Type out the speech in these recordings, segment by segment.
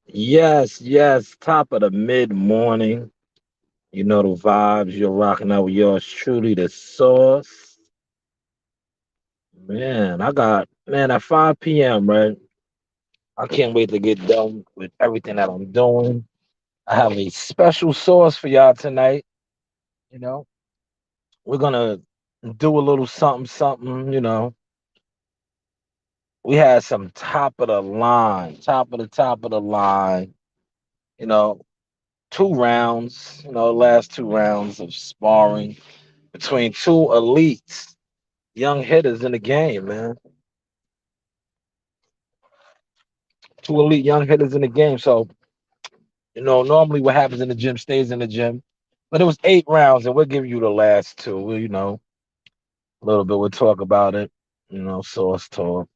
Yes, yes, top of the mid morning. You know the vibes. You're rocking out with yours truly, the sauce. Man, at 5 p.m., right? I can't wait to get done with everything that I'm doing. I have a special sauce for y'all tonight. You know, we're gonna do a little something, something. We had some top of the line, top of the line. You know, 2 rounds. Last 2 rounds of sparring between two elites, young hitters in the game, man. Two elite young hitters in the game. So, normally what happens in the gym stays in the gym. But it was 8 rounds, and we'll give you the last two. A little bit. We'll talk about it. Source talk.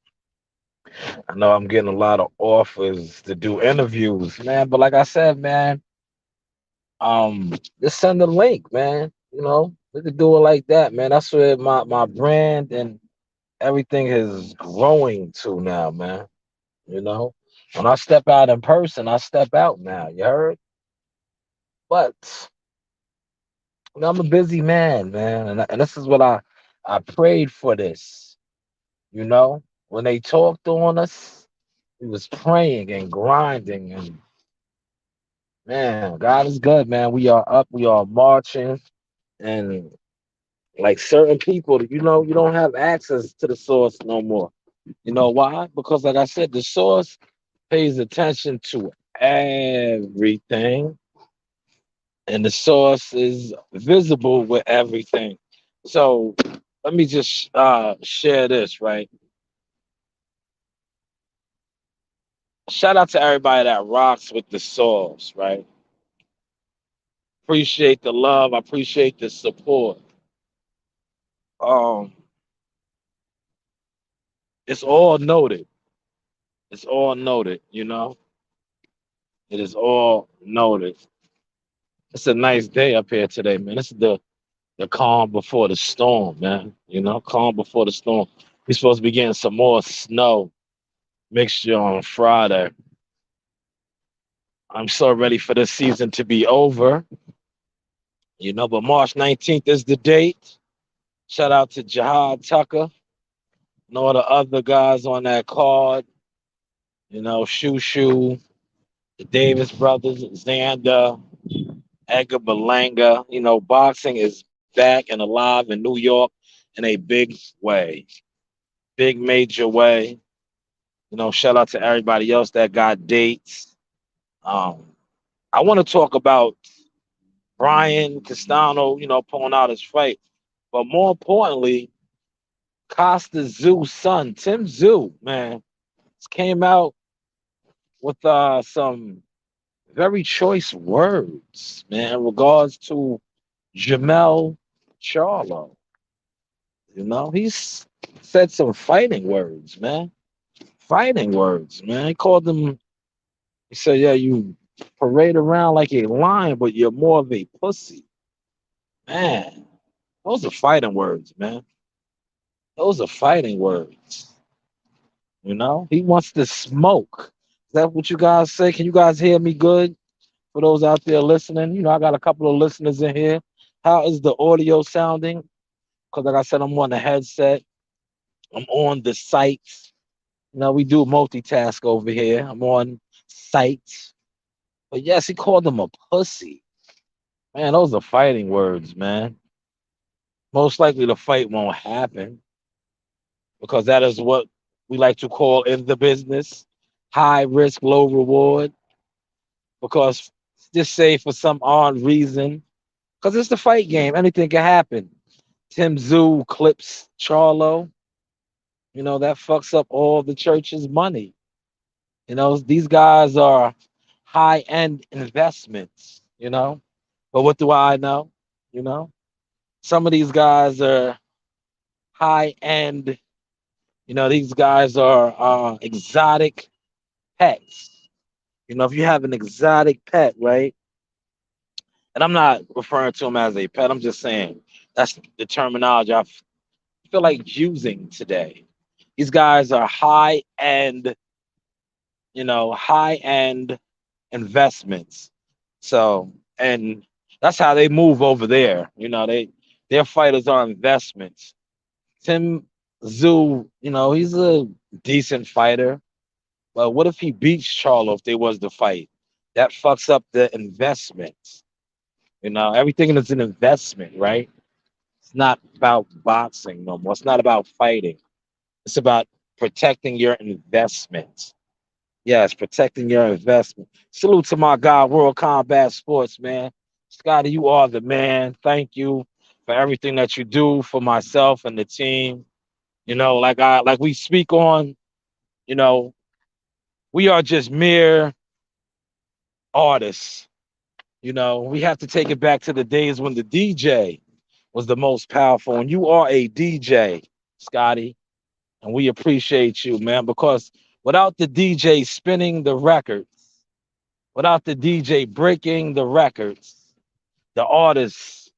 I know I'm getting a lot of offers to do interviews, man. But like I said, man, just send the link, man. We could do it like that, man. That's where my brand and everything is growing to now, man. You know, when I step out in person, I step out now. You heard? But I'm a busy man, man, and this is what I prayed for this. When they talked on us, we was praying and grinding, and man, God is good, man. We are up, we are marching, and like certain people, you don't have access to the source no more. You know why? Because like I said, the source pays attention to everything, and the source is visible with everything. So let me just share this, right? Shout out to everybody that rocks with the source, right? Appreciate the love. I appreciate the support. Um, it's all noted. It's all noted, It is all noted. It's a nice day up here today, man. This is the calm before the storm, man. Calm before the storm. We're supposed to be getting some more snow mixture on Friday. I'm so ready for this season to be over, but March 19th is the date. Shout out to Jihad Tucker and all the other guys on that card, Shoo Shoo, the Davis brothers, Xander, Edgar Berlanga. Boxing is back and alive in New York in a big way, big major way. Shout out to everybody else that got dates. Um, I want to talk about Brian Castano, pulling out his fight. But more importantly, Costa Zoo's son, Tim Zoo, man, came out with some very choice words, man, in regards to Jamel Charlo. He's said some fighting words, man. Fighting words, man. He called them, he said, yeah, you parade around like a lion, but you're more of a pussy. Man, those are fighting words, man. Those are fighting words. He wants to smoke. Is that what you guys say? Can you guys hear me good? For those out there listening, I got a couple of listeners in here. How is the audio sounding? Because, like I said, I'm on the headset, I'm on the sites. We do multitask over here. I'm on sites. But yes, he called him a pussy. Man, those are fighting words, man. Most likely the fight won't happen because that is what we like to call in the business high risk, low reward. Because just say for some odd reason, because it's the fight game, anything can happen. Tim Zoo clips Charlo, that fucks up all the church's money. These guys are high end investments, But what do I know? You know, some of these guys are high end, these guys are exotic pets. If you have an exotic pet, right? And I'm not referring to them as a pet, I'm just saying that's the terminology I feel like using today. These guys are high end, high end. investments. So, and that's how they move over there. Their fighters are investments. Tim Zoo, he's a decent fighter. But what if he beats Charlo if they was to fight? That fucks up the investments. Everything is an investment, right? It's not about boxing no more. It's not about fighting. It's about protecting your investment. Yes, protecting your investment. Salute to my guy, World Combat Sports, man. Scotty, you are the man. Thank you for everything that you do for myself and the team. Like we speak on, you know, we are just mere artists. We have to take it back to the days when the DJ was the most powerful. And you are a DJ, Scotty. And we appreciate you, man, because without the DJ spinning the records, without the DJ breaking the records, the artists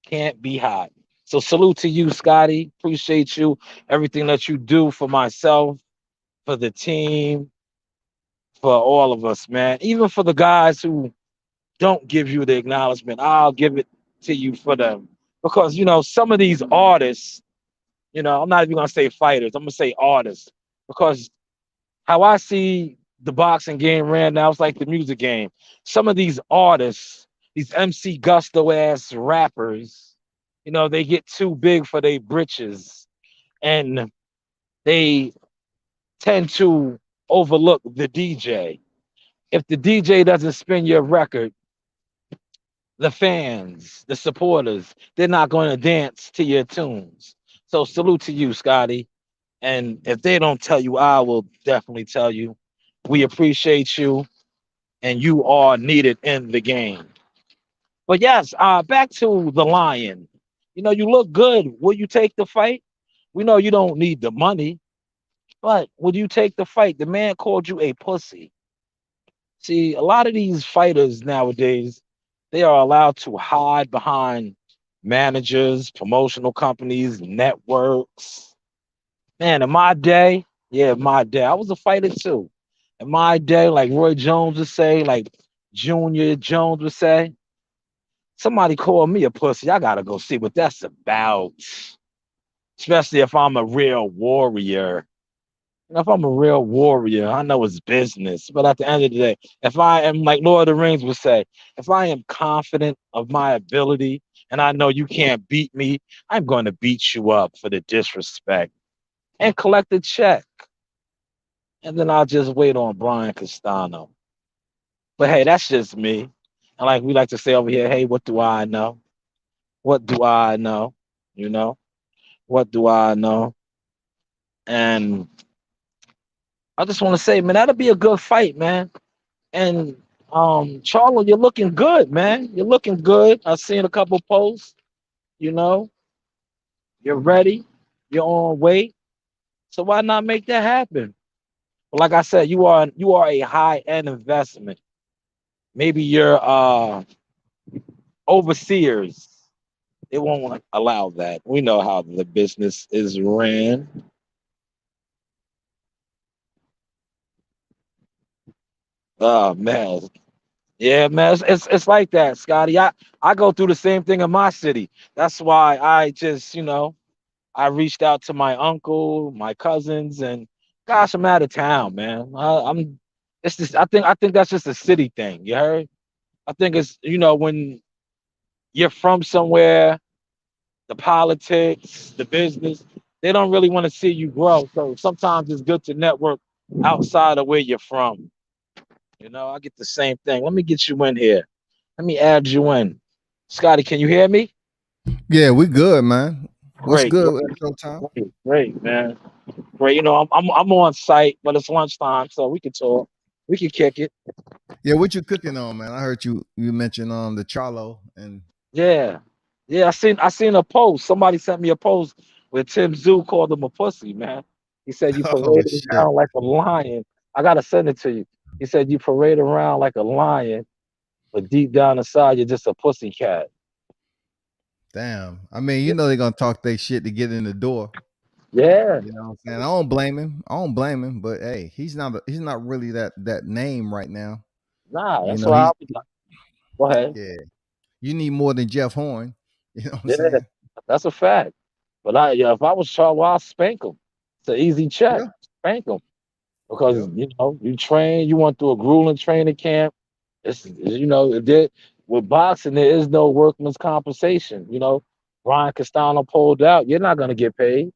can't be hot. So salute to you, Scotty. Appreciate you, everything that you do for myself, for the team, for all of us, man. Even for the guys who don't give you the acknowledgement, I'll give it to you for them. Because, some of these artists, I'm not even gonna say fighters, I'm gonna say artists. Because how I see the boxing game ran now, it's like the music game. Some of these artists, these MC Gusto ass rappers, they get too big for their britches and they tend to overlook the DJ. If the DJ doesn't spin your record, the fans, the supporters, they're not going to dance to your tunes. So salute to you, Scotty. And if they don't tell you, I will definitely tell you. We appreciate you, and you are needed in the game. But yes, back to the Lion. You look good. Will you take the fight? We know you don't need the money, but would you take the fight? The man called you a pussy. See, a lot of these fighters nowadays, they are allowed to hide behind managers, promotional companies, networks. Man, in my day, yeah, my day, I was a fighter too. In my day, like Roy Jones would say, like Junior Jones would say, somebody called me a pussy. I gotta go see what that's about. Especially if I'm a real warrior. If I'm a real warrior, I know it's business. But at the end of the day, if I am like Lord of the Rings would say, if I am confident of my ability and I know you can't beat me, I'm going to beat you up for the disrespect and collect a check. And then I'll just wait on Brian Castano. But hey, that's just me. And like we like to say over here, hey, what do I know? What do I know? You know, what do I know? And I just want to say, man, that'll be a good fight, man. And Charlo, you're looking good, man. You're looking good. I've seen a couple posts. You know, you're ready. You're on weight. So why not make that happen? But like I said, you are a high end investment. Maybe your overseers they won't allow that. We know how the business is ran. Oh man, yeah, man, it's like that, Scotty. I go through the same thing in my city. That's why I just I reached out to my uncle, my cousins, and gosh, I'm out of town, man. I'm it's just I think that's just a city thing. You heard? I think it's when you're from somewhere, the politics, the business, they don't really want to see you grow. So sometimes it's good to network outside of where you're from. I get the same thing. Let me get you in here. Let me add you in. Scotty, can you hear me? Yeah, we good, man. What's Great, good great, at your time? great, man. Great. I'm on site, but it's lunchtime, so we can talk. We can kick it. Yeah, what you cooking on, man? I heard you mention the Charlo and Yeah. Yeah, I seen a post. Somebody sent me a post where Tim Zoo called him a pussy, man. He said you oh parade shit. around like a lion. I gotta send it to you. He said you parade around like a lion, but deep down inside you're just a pussy cat. Damn. I mean, you know they're gonna talk their shit to get in the door. Yeah. You know what I'm saying? I don't blame him. I don't blame him, but hey, he's not really that name right now. Nah, You that's know, why he I'll be like, go ahead. yeah. You need more than Jeff Horn. You know what I'm Yeah, saying? that's a fact. But yeah, if I was Charles, well, I'll spank him. It's an easy check. Yeah. Spank him. Because Yep. you train, you went through a grueling training camp. There with boxing there is no workman's compensation. Brian Castano pulled out. You're not gonna get paid.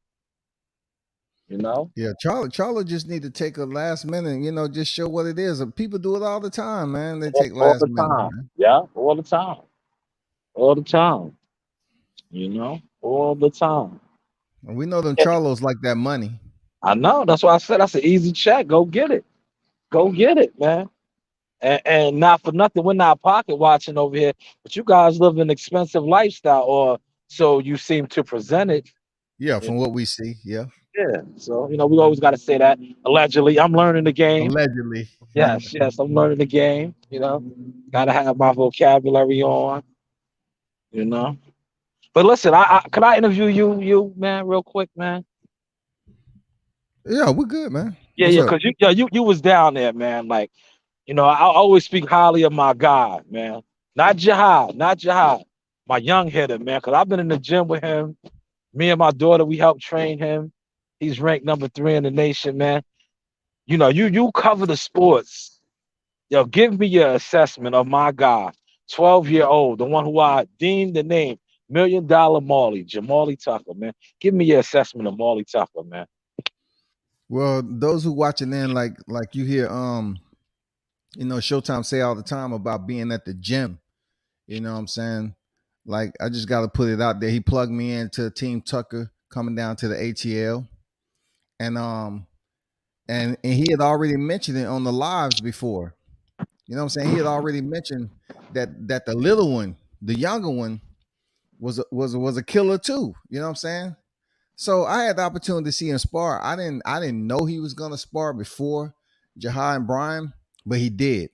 You know, Yeah, Charlie just need to take a last minute, just show what it is. People do it all the time, man. They take all last the minute, time. man. Yeah, all the time. All the time. And we know them Yeah, Charlos like that money. I know. That's why I said that's an easy check. Go get it. Go get it, man. And not for nothing, we're not pocket watching over here, but you guys live an expensive lifestyle, or so you seem to present it. Yeah, You from what we see. Yeah. Yeah. So, we always got to say that. Allegedly, I'm learning the game. Allegedly. Yes, yes, I'm learning the game. Got to have my vocabulary on, you know. But listen, could I interview you, man, real quick, man? Yeah, we're good, man. Yeah, What's yeah, up? because you was down there, man. Like, I always speak highly of my guy, man. Not Jihad, not Jihad. My young hitter, man, because I've been in the gym with him. Me and my daughter, we helped train him. He's ranked number 3 in the nation, man. You cover the sports. Yo, give me your assessment of my guy, 12-year-old, the one who I deemed the name $1 million Marley, Jamali Tucker, man. Give me your assessment of Marley Tucker, man. Well, those who watching in, like you hear, Showtime say all the time about being at the gym. You know what I'm saying? Like, I just got to put it out there. He plugged me into Team Tucker coming down to the ATL, and and he had already mentioned it on the lives before. You know what I'm saying? He had already mentioned that the little one, the younger one, was a killer too. You know what I'm saying? So I had the opportunity to see him spar. I didn't know he was gonna spar before Jahai and Brian, but he did.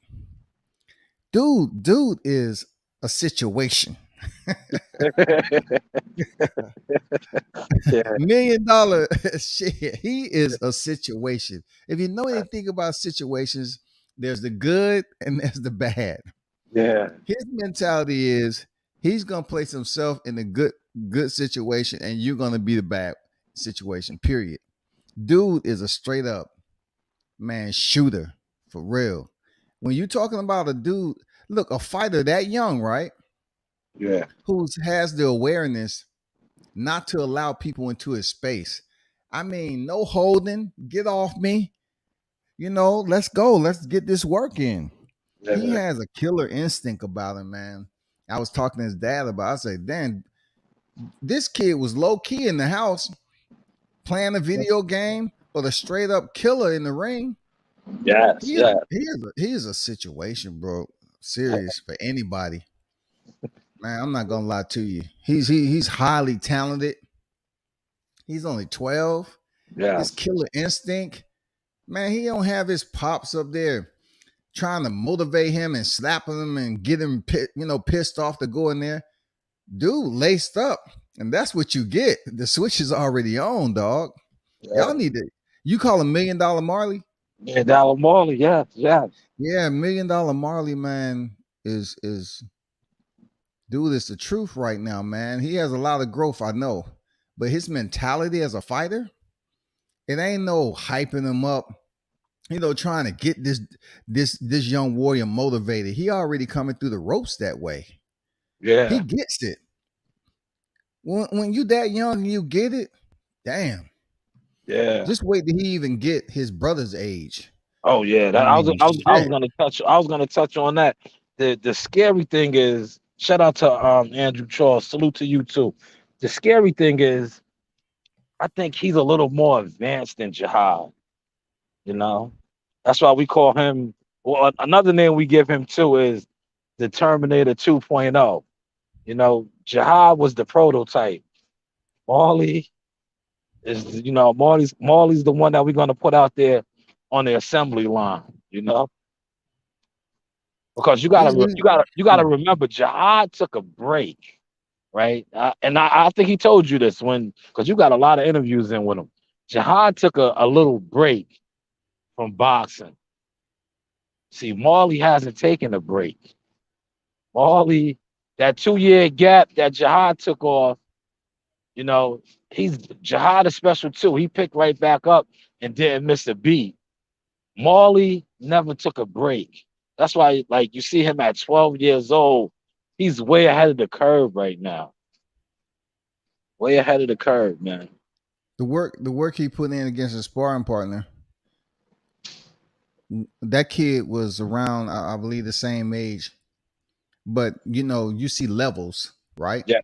Dude is a situation. Yeah, $1 million shit. He is a situation. If you know anything about situations, there's the good and there's the bad. yeah, His mentality is he's gonna place himself in a good situation, and you're gonna be the bad situation. Period. Dude is a straight up man shooter for real. When you talking about a dude, look, a fighter that young, right? yeah, Who has the awareness not to allow people into his space. I mean, no holding, get off me. Let's go. Let's get this work in. He yeah, has a killer instinct about him, man. I was talking to his dad about it. I said, Dan, this kid was low key in the house playing a video game, but a straight up killer in the ring. yes, yeah, He is a situation, bro. Serious for anybody. Man, I'm not gonna lie to you. He's highly talented. He's only 12. His yes, killer instinct, man, he don't have his pops up there trying to motivate him and slapping him and get him pissed off to go in there. Dude laced up, and that's what you get. The switch is already on, dog. yeah. Y'all need to. You call him $1 million Marley? $1 Marley, yes, yes, Yeah, $1 million Marley, man, is dude. It's the truth right now, man. He has a lot of growth, I know, but his mentality as a fighter, it ain't no hyping him up. Trying to get this young warrior motivated. He already coming through the ropes that way. He yeah, gets it. When you that young and you get it, damn. yeah. Just wait till he even get his brother's age. Oh yeah, I that mean, I was shit. gonna touch on that. The scary thing is, shout out to Andrew Charles, salute to you too. The scary thing is, I think he's a little more advanced than Jihad. You know, that's why we call him. Well, another name we give him too is the Terminator 2.0. Jihad was the prototype. Marley is, Marley's the one that we're gonna put out there on the assembly line. Because you gotta remember, Jihad took a break, right? And I think he told you this because you got a lot of interviews in with him. Jihad took a little break from boxing See, Marley hasn't taken a break. Marley, that 2 year gap that Jihad took off, you know, he's Jihad is special too. He picked right back up and didn't miss a beat. Marley never took a break. That's why, like, you see him at 12 years old. He's way ahead of the curve right now. Way ahead of the curve, man. The work he put in against his sparring partner, that kid was around, I believe, the same age. But you see levels, right? Yeah,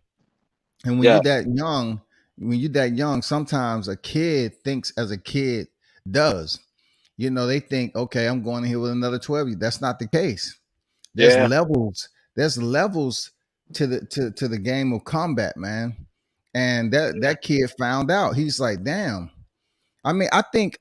And yeah, when you're that young, sometimes a kid thinks as a kid does. They think, okay, I'm going in here with another 12. That's not the case. There's yeah, levels. There's levels to the game of combat, man. And yeah, that kid found out. He's like, damn. I mean, I think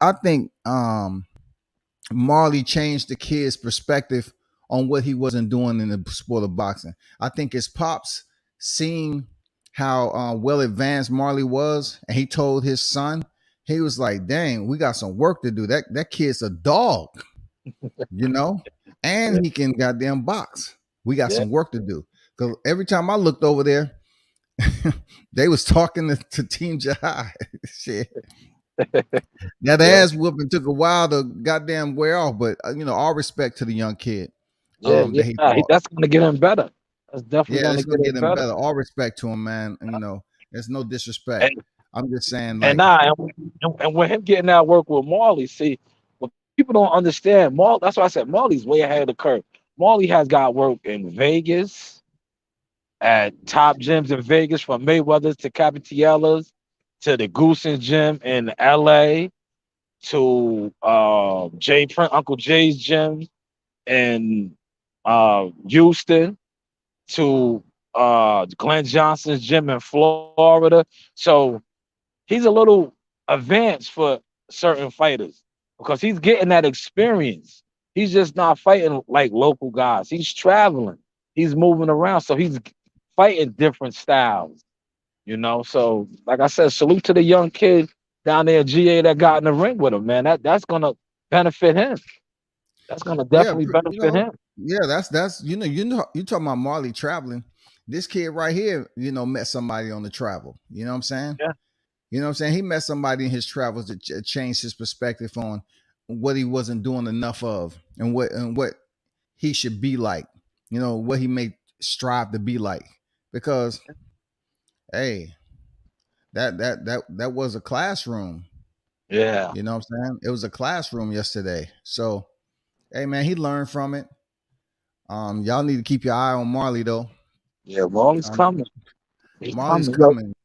Marley changed the kid's perspective on what he wasn't doing in the sport of boxing. I think his pops seeing how well advanced Marley was, and he told his son, he was like, "Dang, we got some work to do. That kid's a dog, you know, yeah, and he can goddamn box. We got yeah, some work to do." Because every time I looked over there, they was talking to Team Jihad. Shit. That yeah, ass whooping took a while to goddamn wear off, but all respect to the young kid yeah, yeah. that he Nah, fought. that's gonna get him better. That's definitely Yeah, gonna it's get gonna him get him better. better. All respect to him, man. And, there's no disrespect. And I'm just saying, and like, now and with him getting that work with Marley, see, what people don't understand, Marley. That's why I said Marley's way ahead of the curve. Marley has got work in Vegas at top gyms in Vegas, from Mayweather's to Capitiellas to the Goosen's gym in LA to Uncle Jay's gym in Houston to Glenn Johnson's gym in Florida. So he's a little advanced for certain fighters because he's getting that experience. He's just not fighting like local guys. He's traveling. He's moving around. So he's fighting different styles, you know. So, like I said, salute to the young kid down there, GA, that got in the ring with him, man. That's gonna benefit him. That's gonna yeah, definitely benefit him. yeah, that's you talking about Marley traveling. This kid right here, met somebody on the travel. You know what I'm saying? Yeah, You know what I'm saying? He met somebody in his travels that changed his perspective on what he wasn't doing enough of, and what he should be like. What he may strive to be like. Because hey, that was a classroom. yeah, You know what I'm saying? It was a classroom yesterday. So hey, man, he learned from it. Y'all need to keep your eye on Marley though. yeah. Marley's Um, coming. He's Marley's coming. Yo, coming.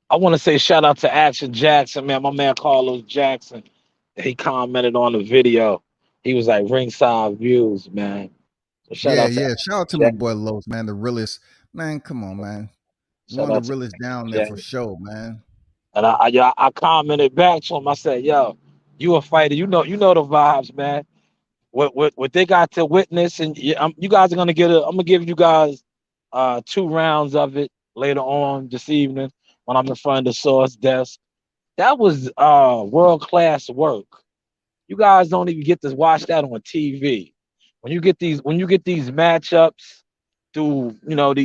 I want to say shout out to Action Jackson, man. My man Carlos Jackson. He commented on the video. He was like ringside views, man. So shout Yeah, out to yeah. Shout out to my Jack. boy Los, man, the realest. Man, come on, man. Shout One of the out to realest down there Jack. for sure, man. And I commented back to him. I said, "Yo, you a fighter? You know the vibes, man. What they got to witness, and you guys are gonna get a. I'm gonna give you guys 2 rounds of it later on this evening when I'm in front of the source desk. That was world class work. You guys don't even get to watch that on TV. When you get these matchups through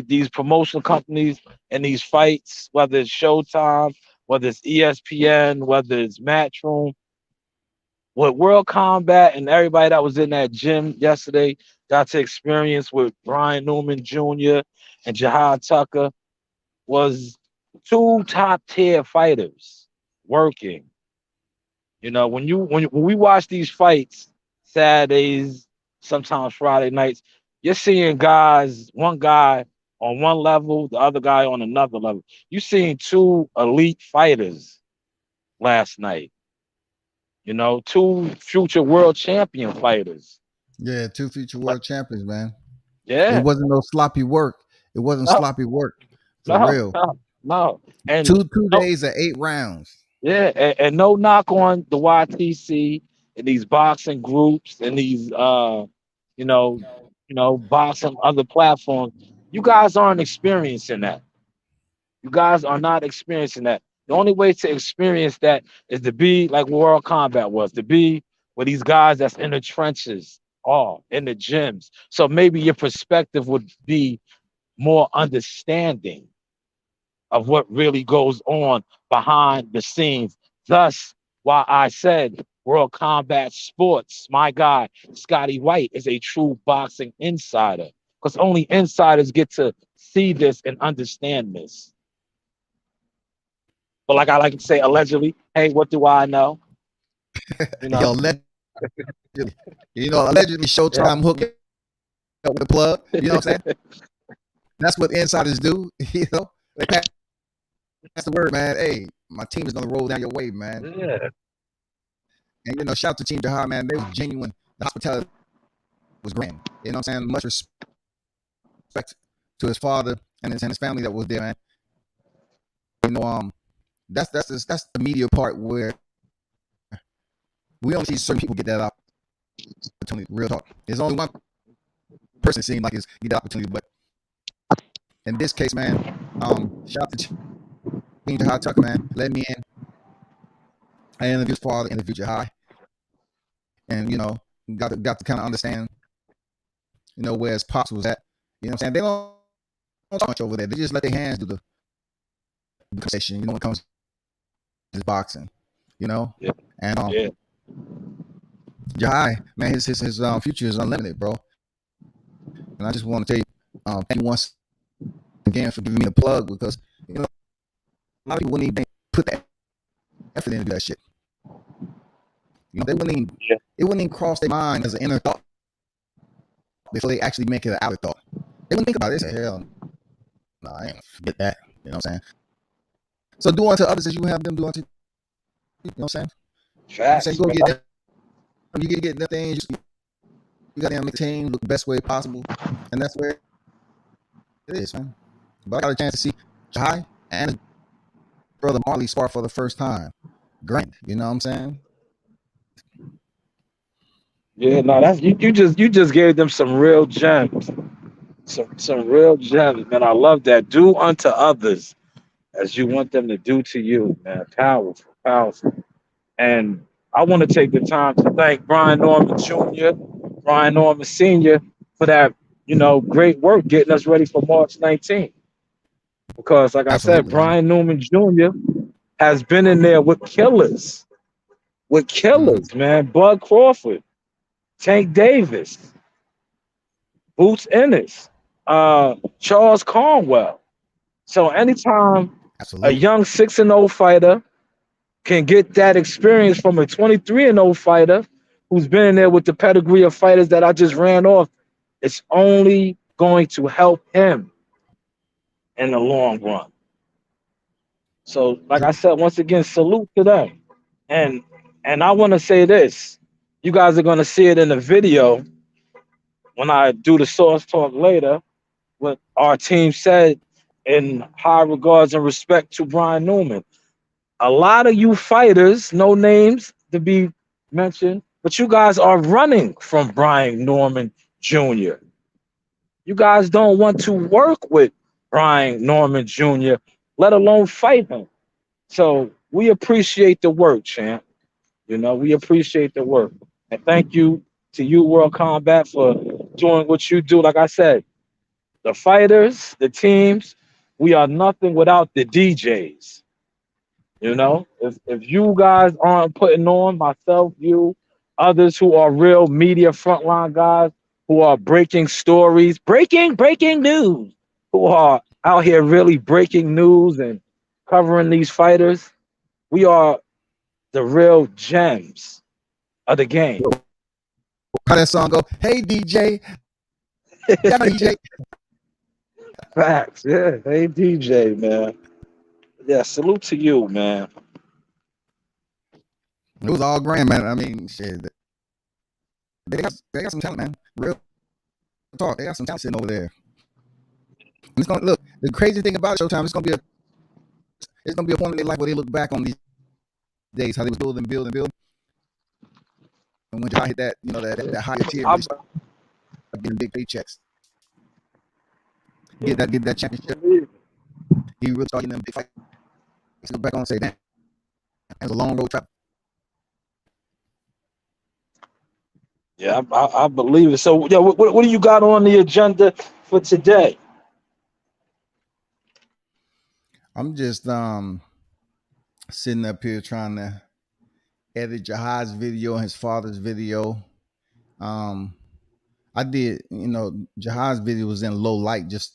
these promotional companies and these fights, whether it's Showtime, whether it's ESPN, whether it's Matchroom, what World Combat and everybody that was in that gym yesterday got to experience with Brian Newman Jr. and Jihad Tucker was two top tier fighters working. When we watch these fights Saturdays, sometimes Friday nights, you're seeing guys, one guy on one level, the other guy on another level. You seeing two elite fighters last night. Two future world champion fighters. Yeah, two future Like, world champions, man. It yeah, wasn't no sloppy work. It wasn't no, sloppy work for no, real. no, no, and Two no, days of 8 rounds. yeah, and no knock on the YTC and these boxing groups and these you know, boxing other platforms. You guys aren't experiencing that. You guys are not experiencing that. The only way to experience that is to be like World Combat was, to be with these guys that's in the trenches. are in the gyms. So maybe your perspective would be more understanding of what really goes on behind the scenes. Thus, why I said World Combat Sports, my guy, Scotty White, is a true boxing insider. Because only insiders get to see this and understand this. But like I like to say, allegedly, hey, what do I know? You Yo, know? allegedly, allegedly Yeah. Showtime hooked up with a plug. You know what I'm saying? That's what insiders do. They pass the word, man. Hey, my team is gonna roll down your way, man. Yeah. And shout out to Team Jahar, man. They was genuine. The hospitality was grand. You know what I'm saying? Much respect to his father and his family that was there, man. You know, that's the media part where we only see certain people get that opportunity. Real talk. There's only one person seemed like is get the opportunity, but in this case, man, shout out to Team Jahar Tucker, man. Let me in. I interviewed his father, interviewed Jahar, and got to kind of understand, where his pops was at. You know what I'm saying? They don't talk much over there. They just let their hands do the conversation. When it comes to this boxing, you know, Yeah. and Yeah. Jahai, man, his future is unlimited, bro. And I just want to tell you, thank you once again for giving me the plug because a lot of people wouldn't even put that effort into that shit. They wouldn't even Yeah. it wouldn't even cross their mind as an inner thought before they actually make it an outer thought. They wouldn't think about it. They say, hell, no, I ain't forget that. You know what I'm saying? So do unto others as you have them do unto you. You know what I'm saying? You say Facts, go bro. get that. You get that thing. You got to make the team look the best way possible, and that's where it is, man. But I got a chance to see Jahai and his brother Marley spar for the first time. Grand, you know what I'm saying? Yeah, no, that's you just gave them some real gems. Some real gems, man. I love that. Do unto others as you want them to do to you, man. Powerful, powerful. And I want to take the time to thank Brian Norman Jr., Brian Norman Sr. for that, great work getting us ready for March 19th. Because, like I said, Absolutely, man. Brian Newman Jr. has been in there with Mm-hmm. killers, man. Bud Crawford, Tank Davis, Boots Ennis, Charles Cornwell. So anytime a Absolutely. young 6-0 fighter can get that experience from a 23-0 fighter who's been in there with the pedigree of fighters that I just ran off, it's only going to help him in the long run. So, like I said, once again, salute to them. And I want to say this: you guys are going to see it in the video when I do the source talk later. What our team said in high regards and respect to Brian Newman. A lot of you fighters, no names to be mentioned, but you guys are running from Brian Norman Jr. You guys don't want to work with Brian Norman Jr., let alone fight him. So we appreciate the work, champ. We appreciate the work. And thank you to you, World Combat, for doing what you do. Like I said, the fighters, the teams, we are nothing without the DJs. If you guys aren't putting on myself, you, others who are real media frontline guys who are breaking stories, breaking news, who are out here really breaking news and covering these fighters, we are the real gems of the game. How that song go? Hey DJ, yeah, DJ. Facts, yeah. Hey DJ, man. Yeah, salute to you, man. It was all grand, man. I mean, shit. They got some talent, man. Real talk. They got some talent sitting over there. And it's gonna look. The crazy thing about Showtime, it's gonna be a point in their life where they look back on these days, how they was building, and when Jai hit that, that higher tier, and I they start getting big paychecks, get that championship. believe it. He really started getting them big fights. Look back on and say, damn, that's a long road travel. Yeah, I believe it. So, yeah, what do you got on the agenda for today? I'm just sitting up here trying to edit Jahad's video and his father's video. Um, I did, Jahad's video was in low light, just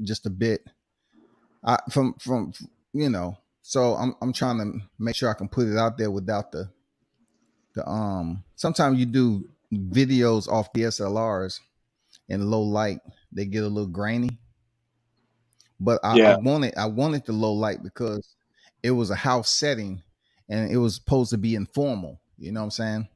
just a bit. From so I'm trying to make sure I can put it out there without the. Sometimes you do videos off DSLRs in low light, they get a little grainy. But Yeah, I wanted the low light because it was a house setting and it was supposed to be informal. You know what I'm saying?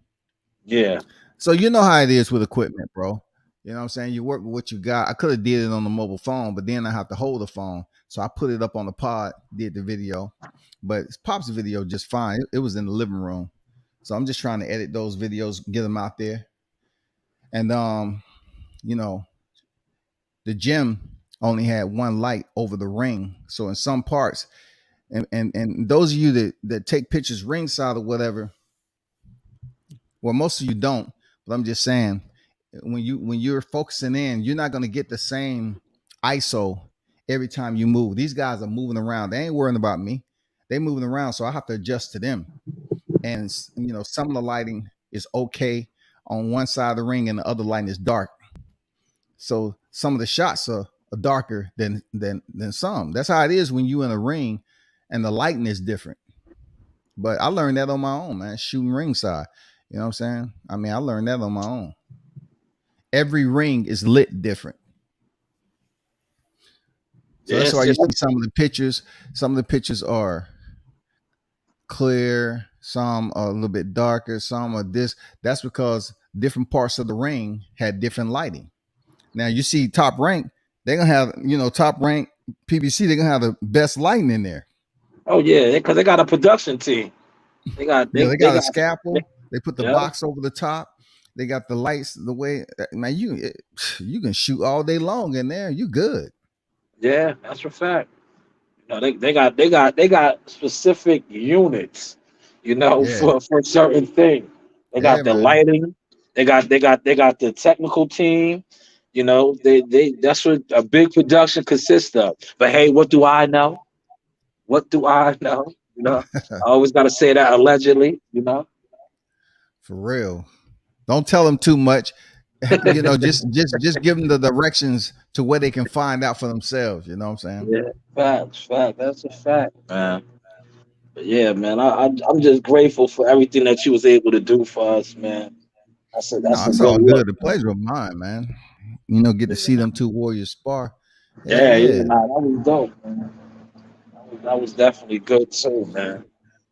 yeah, So you know how it is with equipment, bro. You know what I'm saying? You work with what you got. I could have did it on the mobile phone, but then I have to hold the phone. So I put it up on the pod, did the video. But Pop's video just fine. It was in the living room. So I'm just trying to edit those videos, get them out there. And you know, the gym only had one light over the ring. So in some parts, and those of you that take pictures ringside or whatever, well, most of you don't, but I'm just saying, when you're focusing in, you're not going to get the same ISO every time you move. These guys are moving around. They ain't worrying about me. They moving around, so I have to adjust to them. And some of the lighting is okay on one side of the ring, and the other lighting is dark. So some of the shots are darker than some. That's how it is when you in a ring, and the lighting is different. But I learned that on my own, man, shooting ringside. You know what I'm saying? I mean, I learned that on my own. Every ring is lit different. So that's why yes, you yes. see some of the pictures. Some of the pictures are clear, some are a little bit darker, some are this. That's because different parts of the ring had different lighting. Now you see top rank, they're gonna have, top rank PBC, they're gonna have the best lighting in there. Oh yeah, because they got a production team. They got Yeah, they they got a got they, scalpel. They put the yeah, box over the top. They got the lights the way, man. You can shoot all day long in there. You good. yeah. That's a fact. They got specific units, Yeah, for certain things. They yeah, got the man. lighting. They got the technical team. They that's what a big production consists of. But hey, what do I know? What do I know? I always got to say that allegedly. For real. Don't tell them too much. Just give them the directions to where they can find out for themselves. You know what I'm saying? Yeah, fact. That's a fact, man. But yeah, man, I'm just grateful for everything that you was able to do for us, man. No, That's a it's good all look, good. The man. pleasure of mine, man. Get to see Yeah, them two warriors spar. Hell yeah, yeah. nah, that was dope, man. That was definitely good too, man. That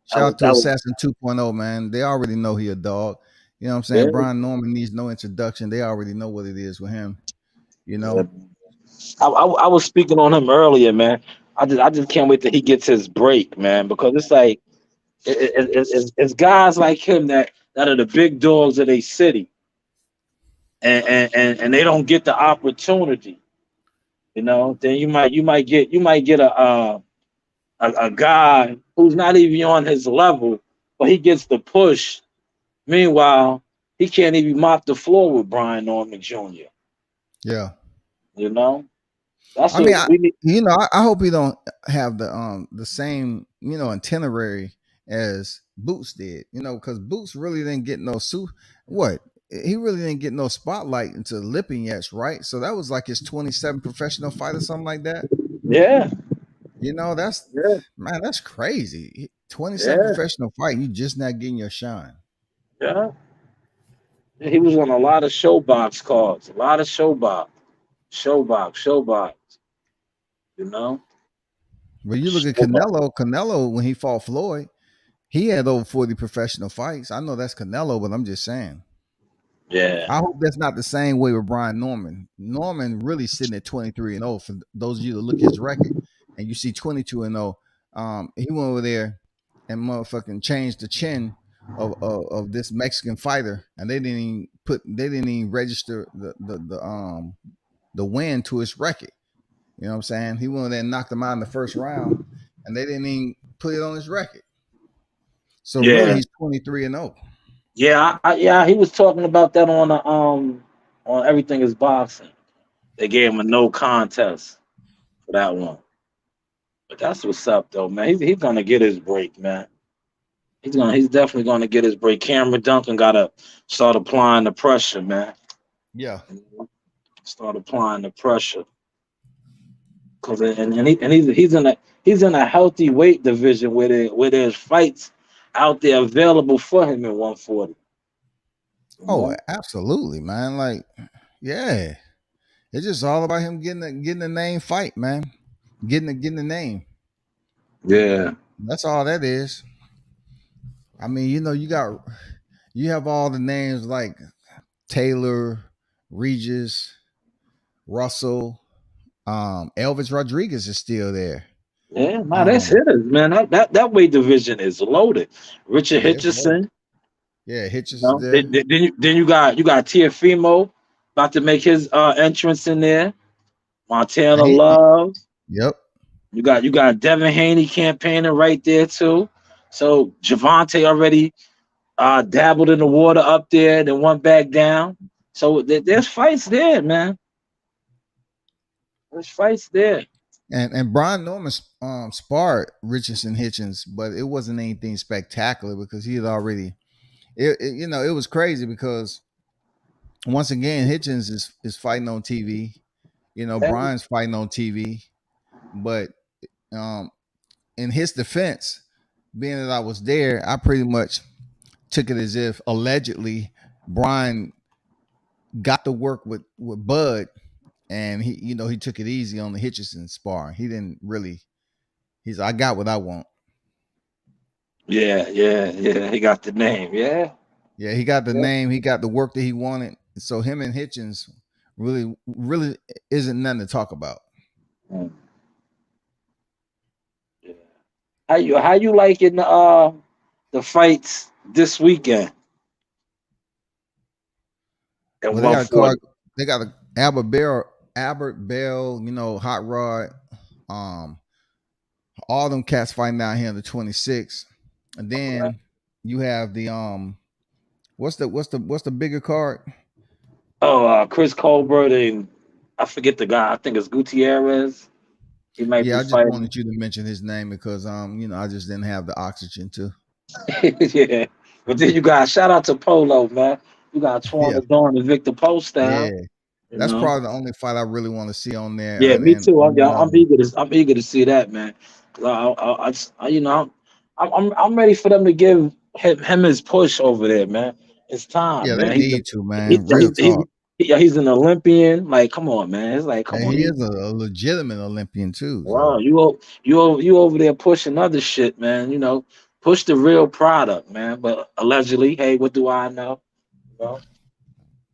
Shout was out to that was Assassin 2.0, man. They already know he a dog. You know what I'm saying? yeah, Brian Norman needs no introduction. They already know what it is with him. You yeah. know? I was speaking on him earlier, man. I just can't wait till he gets his break, man, because it's like it's guys like him that are the big dogs of their city, and they don't get the opportunity. Then you might get a guy who's not even on his level, but he gets the push. Meanwhile, he can't even mop the floor with Brian Norman Jr. Yeah. You know, that's I mean, what we need. I hope he don't have the same itinerary as Boots did. Because Boots really didn't get no suit. What he really didn't get no spotlight until Lipinets, right? So that was like his 27 professional fight or something like that. Yeah, That's yeah, man, that's crazy. 27 yeah, professional fight, you just not getting your shine. yeah. He was on a lot of showbox cards, a lot of showbox. You know, But you look at showbox. Canelo when he fought Floyd, he had over 40 professional fights. I know that's Canelo, but I'm just saying. Yeah, I hope that's not the same way with Brian Norman. Norman really sitting at 23-0. For those of you that look at his record and you see 22-0, he went over there and motherfucking changed the chin of this Mexican fighter, and they didn't even register the win to his record. You know what I'm saying? He went over there and knocked him out in the first round, and they didn't even put it on his record. So really, yeah, he's 23-0. Yeah, he was talking about that on Everything Is Boxing. They gave him a no contest for that one. But that's what's up though, man. He's gonna get his break, man. He's definitely gonna get his break. Cameron Duncan gotta start applying the pressure, man. Yeah. Start applying the pressure. Cause and he's in a healthy weight division where there's fights out there available for him in 140. You Oh, know? absolutely, man. Like, yeah. It's just all about him getting the name fight, man. Getting the name. Yeah. That's all that is. I mean, you have all the names like Taylor, Regis, Russell, Elvis Rodriguez is still there. Yeah, nah, that's Um, hitters, man. That weight division is loaded. Richard yeah, it's loaded. Hitcherson, Yeah, you Hitches is know. there. Then you got Tiafimo about to make his entrance in there. Montana Haney. Love. Yep. You got Devin Haney campaigning right there too. So Javante already dabbled in the water up there, then went back down. So there's fights there, man. There's fights there. And Brian Norman sparred Richardson Hitchens, but it wasn't anything spectacular because he had already. It was crazy because once again Hitchens is fighting on TV. Brian's fighting on TV, but um, in his defense, being that I was there, I pretty much took it as if allegedly Brian got to work with Bud, and he took it easy on the Hitchison spar. He didn't really. He's I got what I want. Yeah. He got the name. Yeah. Yeah, he got the Yeah. name. He got the work that he wanted. So him and Hitchens really isn't nothing to talk about. Mm, yeah. How you liking the fights this weekend in Well, they got a card. 140? They got a Albert Bell. Hot Rod. Um, all them cats fighting down here on the 26th, and Okay. then you have the what's the bigger card? Oh, Chris Colbert and I forget the guy. I think it's Gutierrez. He might be Yeah, I just fighting. wanted you to mention his name because I just didn't have the oxygen to. Yeah. But then you got shout out to Polo, man. You got Twan Yeah, the Dawn and Victor Post yeah. down. You That's know. probably the only fight I really want to see on there, Yeah, me too. and one other I'm one. eager to see that, man. 'Cause I'm ready for them to give him his push over there, man. It's time, Yeah, they man. need to, He, man. yeah, Real talk. he's an Olympian. Like, come on, man. It's like, come And on, he is a legitimate Olympian too. So wow, you over there pushing other shit, man. Push the real product, man. But allegedly, hey, what do I know? You know,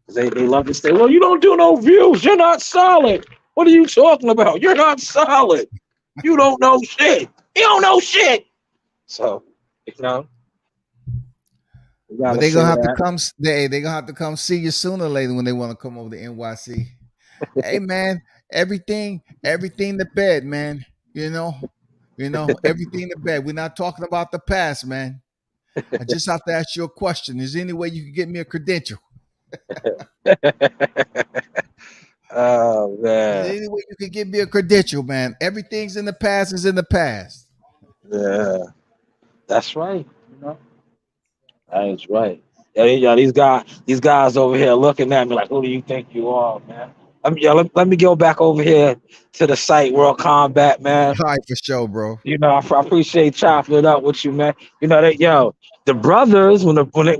'cause they love to say, well, you don't do no views. You're not solid. What are you talking about? You're not solid. You don't know shit. You don't know shit. So, you know, you but gotta they say gonna have to that. come. They gonna have to come see you sooner or later when they want to come over to NYC. Hey man, everything the bed, man. You know, everything the bed. We're not talking about the past, man. I just have to ask you a question. Is there any way you can get me a credential? Oh Is man, there any way you can give me a credential, man? Everything's in the past is in the past. yeah, that's right. That's right. Yeah, these guys over here looking at me like, who do you think you are, man? Let me go back over here to the site, World Combat, man. All right, for sure, bro. I appreciate chopping it up with you, man. The brothers when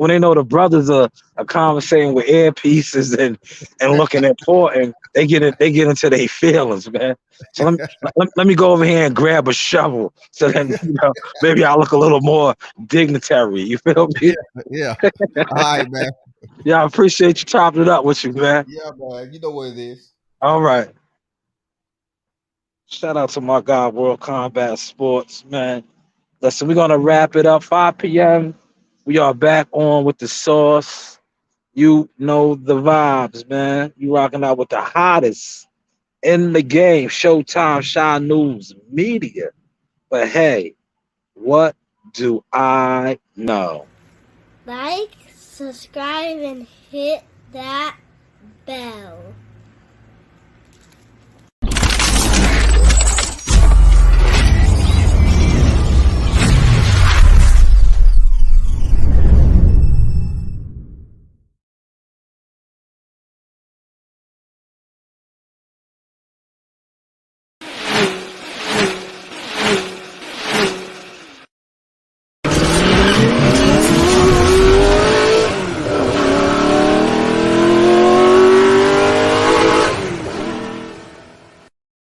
they know the brothers are conversating with earpieces and looking important, they get into their feelings, man. So let me go over here and grab a shovel, so then maybe I look a little more dignitary. You feel Yeah, me? yeah. All right, man. Yeah, I appreciate you chopping it up with you, man. Yeah, man. You know what it is. All right. Shout out to my guy, World Combat Sports, man. Listen, we're gonna wrap it up. 5 p.m. We are back on with the sauce. You know the vibes, man. You rocking out with the hottest in the game. Showtime, Shy News Media. But hey, what do I know? Like, subscribe and hit that bell.